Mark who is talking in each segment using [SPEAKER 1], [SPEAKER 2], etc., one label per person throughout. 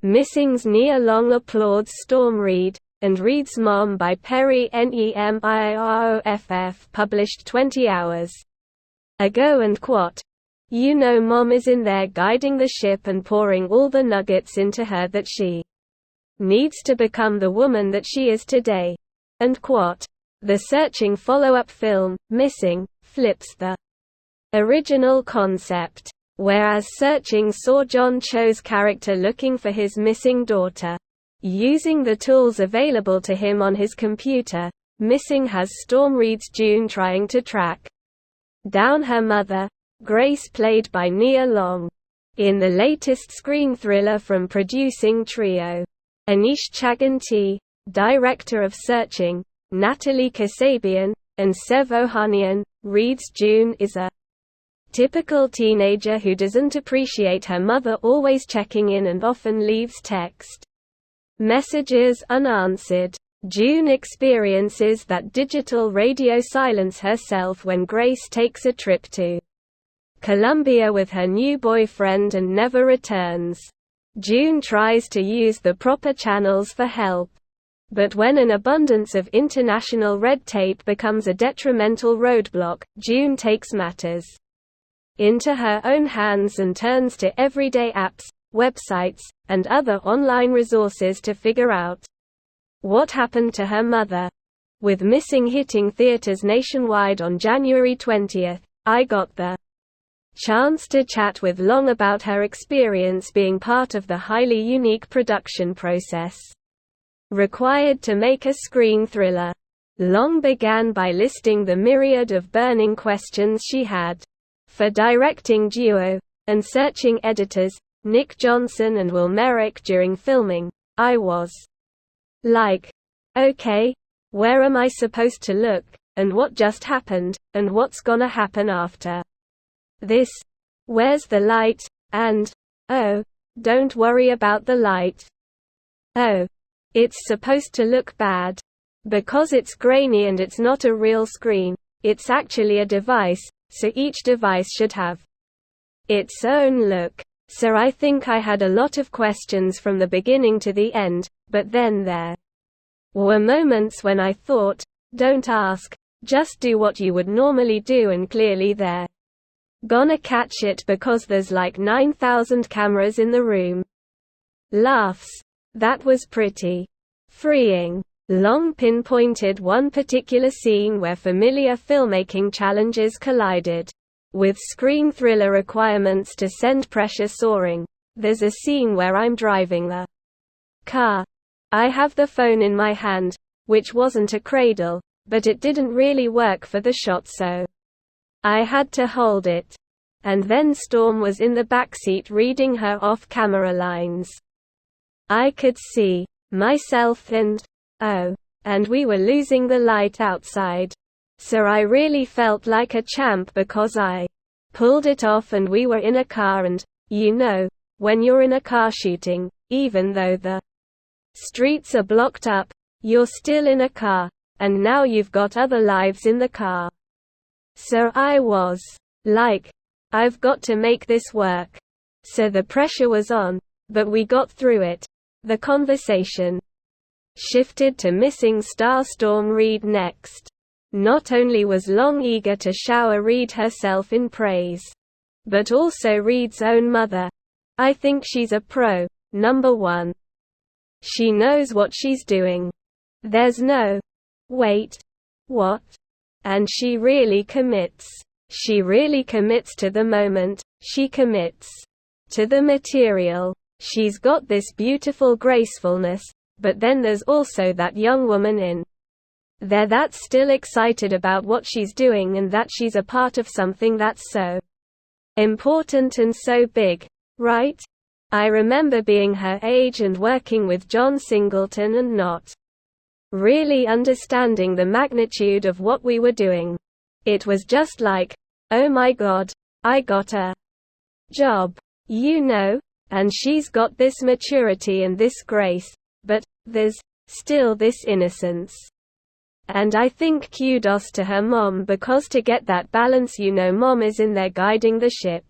[SPEAKER 1] Missing's Nia Long applauds Storm Reid, and Reid's Mom by Perry Nemiroff, published 20 hours ago. And quote, "You know Mom is in there guiding the ship and pouring all the nuggets into her that she needs to become the woman that she is today." End quote. The Searching follow-up film, Missing, flips the original concept. Whereas Searching saw John Cho's character looking for his missing daughter, using the tools available to him on his computer, Missing has Storm Reid's June trying to track down her mother, Grace, played by Nia Long. In the latest screen thriller from producing trio, Anish Chaganty, director of Searching, Natalie Kasabian, and Sev Ohanian, Reid's June is a typical teenager who doesn't appreciate her mother always checking in and often leaves text messages unanswered. June experiences that digital radio silence herself when Grace takes a trip to Colombia with her new boyfriend and never returns. June tries to use the proper channels for help. But when an abundance of international red tape becomes a detrimental roadblock, June takes matters into her own hands and turns to everyday apps, websites, and other online resources to figure out what happened to her mother. With Missing hitting theaters nationwide on January 20, I got the chance to chat with Long about her experience being part of the highly unique production process required to make a screen thriller. Long began by listing the myriad of burning questions she had for directing duo and Searching editors, Nick Johnson and Will Merrick. During filming, I was like, okay, where am I supposed to look, and what just happened, and what's gonna happen after this? Where's the light? And, oh, don't worry about the light. Oh, it's supposed to look bad. Because it's grainy and it's not a real screen, it's actually a device, so each device should have its own look. So I think I had a lot of questions from the beginning to the end, but then there were moments when I thought, don't ask, just do what you would normally do, and clearly they're gonna catch it because there's like 9,000 cameras in the room. Laughs. That was pretty freeing. Long pinpointed one particular scene where familiar filmmaking challenges collided with screen thriller requirements to send pressure soaring. There's a scene where I'm driving the car. I have the phone in my hand, which wasn't a cradle, but it didn't really work for the shot, so I had to hold it. And then Storm was in the backseat reading her off-camera lines. I could see myself and we were losing the light outside. So I really felt like a champ because I pulled it off and we were in a car, and, you know, when you're in a car shooting, even though the streets are blocked up, you're still in a car, and now you've got other lives in the car. So I was like, I've got to make this work. So the pressure was on, but we got through it. The conversation shifted to Missing star Storm Reid next. Not only was Long eager to shower Reid herself in praise, but also Reid's own mother. I think she's a pro, number one. She knows what she's doing. There's no, wait, what? And she really commits. She really commits to the moment, she commits to the material. She's got this beautiful gracefulness, but then there's also that young woman in there that's still excited about what she's doing and that she's a part of something that's so important and so big, right? I remember being her age and working with John Singleton and not really understanding the magnitude of what we were doing. It was just like, oh my God, I got a job, you know? And she's got this maturity and this grace, but there's still this innocence. And I think kudos to her mom, because to get that balance, you know, mom is in there guiding the ship.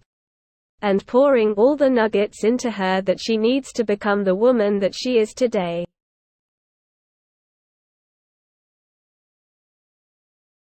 [SPEAKER 1] and pouring all the nuggets into her that she needs to become the woman that she is today.